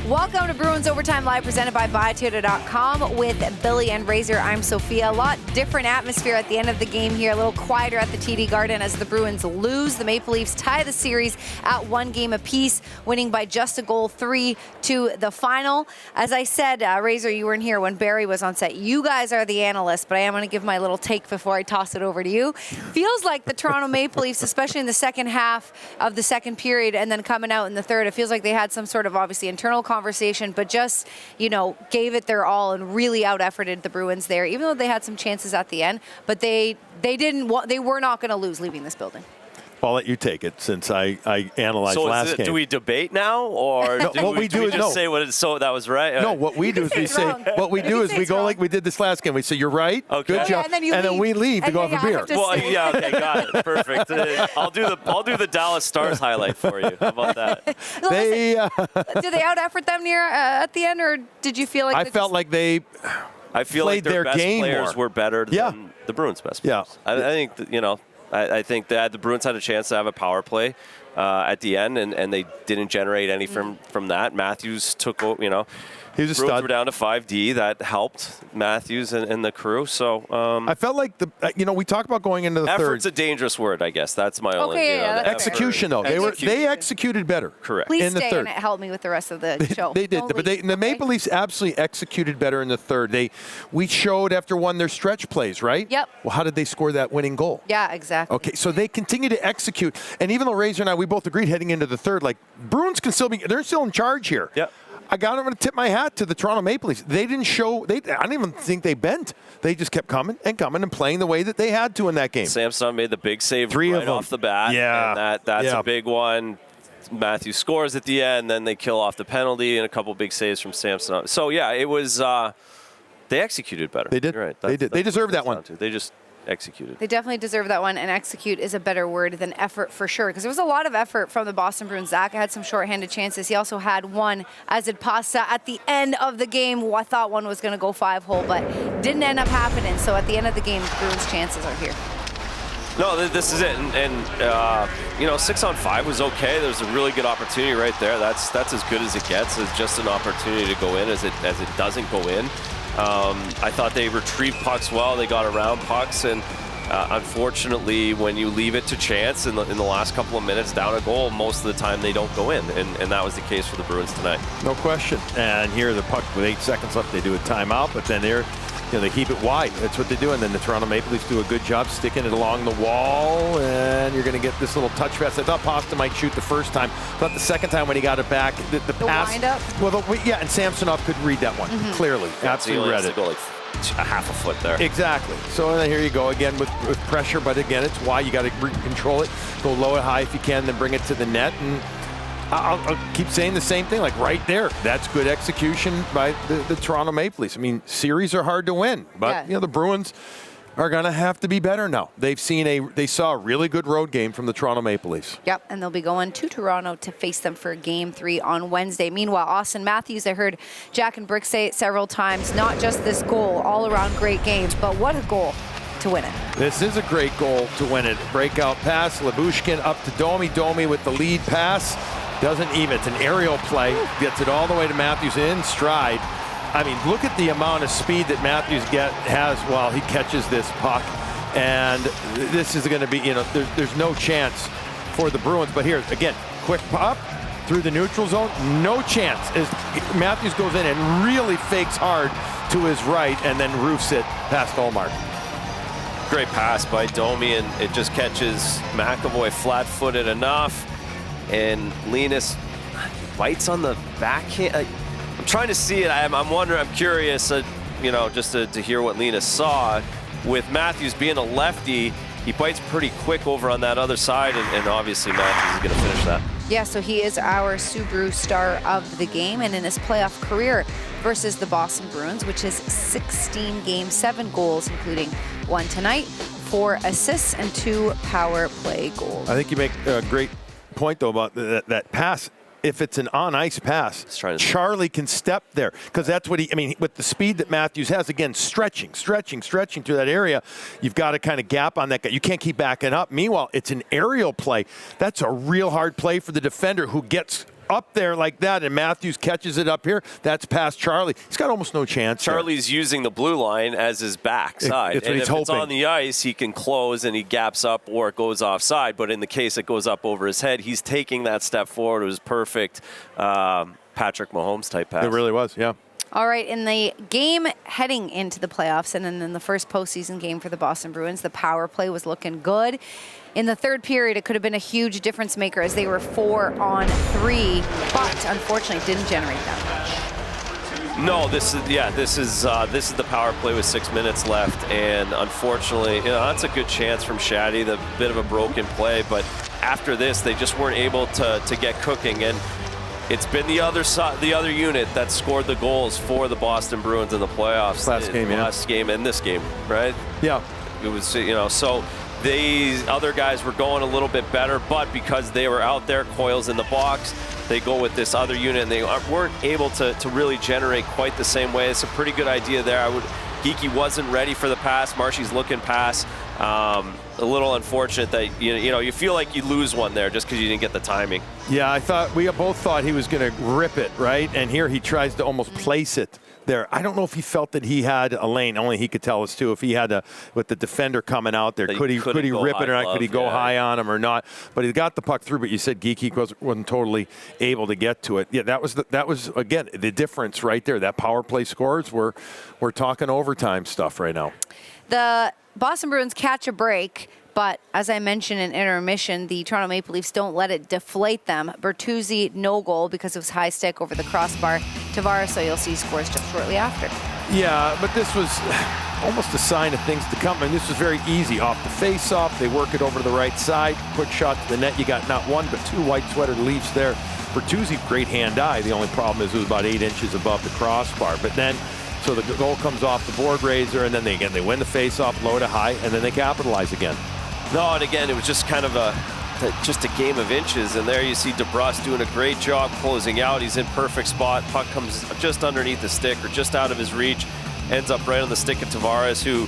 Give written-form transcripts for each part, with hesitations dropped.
Welcome to Bruins Overtime Live, presented by Viator.com with Billy and Razor. I'm Sophia. A lot different atmosphere at the end of the game here. A little quieter at the TD Garden as the Bruins lose. The Maple Leafs tie the series at 1 game apiece, winning by just a goal, 3-2 the final. As I said, Razor, you weren't here when Barry was on set. You guys are the analysts, but I am going to give my little take before I toss it over to you. Feels like the Toronto Maple Leafs, especially in the second half of the second period and then coming out in the third, it feels like they had some sort of obviously internal conversation, but just, gave it their all and really out-efforted the Bruins there, even though they had some chances at the end, but they were not going to lose leaving this building. I'll let you take it since I analyzed last game. Do we debate now, or no, do we just say what that was right? No, what we do is we say we go like we did this last game. We say you're right, okay. good job, and then we leave to go have a beer. Well, yeah, okay, got it, perfect. I'll do the Dallas Stars highlight for you. How about that? Did they out-effort them near at the end, or did you feel like I felt like they? I feel played like their best game players were better than the Bruins' best players. Yeah. I think that, I think that the Bruins had a chance to have a power play at the end, and they didn't generate any from that. Matthews took, he was a Bruins stud. were down to 5D. That helped Matthews and the crew. So I felt like we talked about going into the third. Effort's a dangerous word, I guess. That's my only. Execution, though. They executed better. Correct. Please in the stay third. and help me with the rest of the show. They did, but the Maple Leafs absolutely executed better in the third. We showed after one their stretch plays, right? Yep. Well, how did they score that winning goal? Yeah, exactly. Okay, so they continue to execute, and even though Razor and I, we both agreed heading into the third, like Bruins can still they're still in charge here. Yep. I'm going to tip my hat to the Toronto Maple Leafs. They didn't show. I don't even think they bent. They just kept coming and playing the way that they had to in that game. Samsonov made the big save 3 right of them off the bat. Yeah, and that's a big one. Matthews scores at the end, then they kill off the penalty and a couple big saves from Samsonov. So yeah, it was. They executed better. They did. You're right. They did. They deserved that one. They just executed. They definitely deserve that one, and execute is a better word than effort for sure, because there was a lot of effort from the Boston Bruins. Zach had some shorthanded chances. He also had one, as did Pasta, at the end of the game. I thought one was going to go 5-hole, but didn't end up happening. So at the end of the game, the Bruins' chances are here. No, this is it, and 6-on-5 was okay. There was a really good opportunity right there. That's as good as it gets. It's just an opportunity to go in as it doesn't go in. I thought they retrieved pucks well. They got around pucks, and unfortunately, when you leave it to chance in the last couple of minutes down a goal, most of the time they don't go in, and that was the case for the Bruins tonight. No question. And here the puck with 8 seconds left, they do a timeout, but then they keep it wide. That's what they do, and then the Toronto Maple Leafs do a good job sticking it along the wall, and you're going to get this little touch pass. I thought Pasta might shoot the first time. I thought the second time when he got it back, the pass. Wind-up? Well, and Samsonov could read that one, clearly. Absolutely read it. Go like a half a foot there. Exactly. So then here you go again with pressure, but again, it's why you got to control it. Go low and high if you can, then bring it to the net, and I'll keep saying the same thing, like right there. That's good execution by the Toronto Maple Leafs. I mean, series are hard to win, but the Bruins are going to have to be better now. They saw a really good road game from the Toronto Maple Leafs. Yep, and they'll be going to Toronto to face them for Game 3 on Wednesday. Meanwhile, Auston Matthews, I heard Jack and Brick say it several times, not just this goal, all-around great games, but what a goal to win it. This is a great goal to win it. Breakout pass, Lyubushkin up to Domi. Domi with the lead pass. Doesn't even. It's an aerial play. Gets it all the way to Matthews in stride. I mean, look at the amount of speed that Matthews has while he catches this puck. And this is going to be, there's no chance for the Bruins. But here, again, quick pop through the neutral zone. No chance. As Matthews goes in and really fakes hard to his right and then roofs it past Ullmark. Great pass by Domi, and it just catches McAvoy flat-footed enough. And Linus bites on the backhand. I'm trying to see it. I'm wondering. I'm curious. Just to hear what Linus saw. With Matthews being a lefty, he bites pretty quick over on that other side, and obviously Matthews is going to finish that. Yeah, so he is our Subaru star of the game, and in his playoff career versus the Boston Bruins, which is 16 games, 7 goals, including 1 tonight, 4 assists, and 2 power play goals. I think you make a great point, though, about that pass. If it's an on-ice pass, Charlie can step there, because that's what with the speed that Matthews has, again, stretching through that area, you've got to kind of gap on that guy. You can't keep backing up. Meanwhile, it's an aerial play. That's a real hard play for the defender who gets up there like that, and Matthews catches it up here, that's past Charlie. He's got almost no chance. Charlie's using the blue line as his backside. It's what and he's if it's hoping. on the ice, he can close and he gaps up or it goes offside. But in the case it goes up over his head, he's taking that step forward. It was perfect. Patrick Mahomes type pass. It really was, yeah. All right, in the game heading into the playoffs and then in the first postseason game for the Boston Bruins, the power play was looking good. In the third period, it could have been a huge difference maker as they were 4-on-3, but unfortunately didn't generate that much. No, this is the power play with 6 minutes left, and unfortunately, that's a good chance from Shaddy, the bit of a broken play, but after this, they just weren't able to get cooking, and it's been the other side, the other unit that scored the goals for the Boston Bruins in the playoffs. Last game and this game, right? Yeah. It was, so these other guys were going a little bit better, but because they were out there, Coyle's in the box, they go with this other unit, and they weren't able to really generate quite the same way. It's a pretty good idea there. Geekie wasn't ready for the pass. Marshy's looking pass. A little unfortunate that you feel like you lose one there just because you didn't get the timing. Yeah, we both thought he was going to rip it, right? And here he tries to almost place it there. I don't know if he felt that he had a lane. Only he could tell us too. If he had with the defender coming out there, could he rip it or not? Could he go high on him or not? But he got the puck through. But you said Geekie wasn't totally able to get to it. Yeah, that was again the difference right there. That power play scores. We're talking overtime stuff right now. The Boston Bruins catch a break, but as I mentioned in intermission, the Toronto Maple Leafs don't let it deflate them. Bertuzzi, no goal because it was high stick over the crossbar. Tavares, so you'll see, scores just shortly after. Yeah, but this was almost a sign of things to come. And this was very easy. Off the face-off, they work it over to the right side. Quick shot to the net. You got not one, but two white-sweatered Leafs there. Bertuzzi, great hand-eye. The only problem is it was about 8 inches above the crossbar. But then, so the goal comes off the board raiser, and then they win the face-off, low to high, and then they capitalize again. No, and again, it was just kind of just a game of inches, and there you see DeBrus doing a great job closing out. He's in perfect spot. Puck comes just underneath the stick or just out of his reach, ends up right on the stick of Tavares, who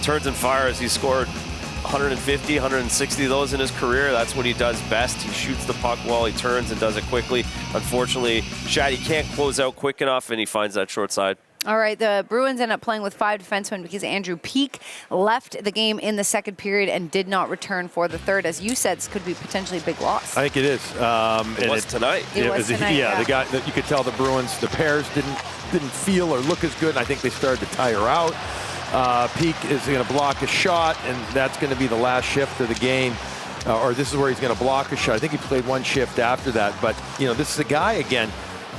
turns and fires. He scored 150, 160 of those in his career. That's what he does best. He shoots the puck well, he turns and does it quickly. Unfortunately, Shaddy can't close out quick enough, and he finds that short side. All right, the Bruins end up playing with 5 defensemen because Andrew Peeke left the game in the second period and did not return for the third. As you said, this could be potentially a big loss. I think it is. It was tonight. It was tonight, yeah. The guy that you could tell the Bruins, the pairs didn't feel or look as good. And I think they started to tire out. Peeke is going to block a shot, and that's going to be the last shift of the game. Or this is where he's going to block a shot. I think he played one shift after that. But, this is a guy, again,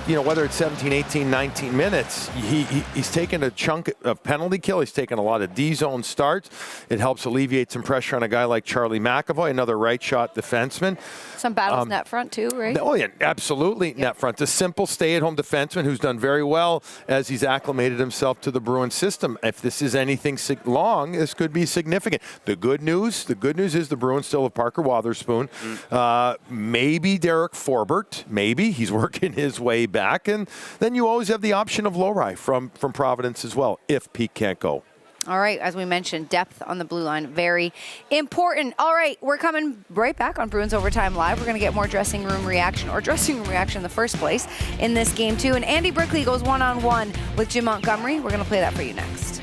whether it's 17, 18, 19 minutes, he's taken a chunk of penalty kill. He's taken a lot of D-zone starts. It helps alleviate some pressure on a guy like Charlie McAvoy, another right shot defenseman. Some battles net front too, right? Oh, yeah, absolutely. Yep. Net front. A simple stay-at-home defenseman who's done very well as he's acclimated himself to the Bruins system. If this is anything long, this could be significant. The good news is the Bruins still have Parker Wotherspoon. Maybe Derek Forbert. Maybe. He's working his way back. And then you always have the option of Lowry from Providence as well, if Peeke can't go. All right, as we mentioned, depth on the blue line, very important. All right, we're coming right back on Bruins Overtime Live. We're going to get more dressing room reaction in the first place in this game, too. And Andy Brickley goes one-on-one with Jim Montgomery. We're going to play that for you next.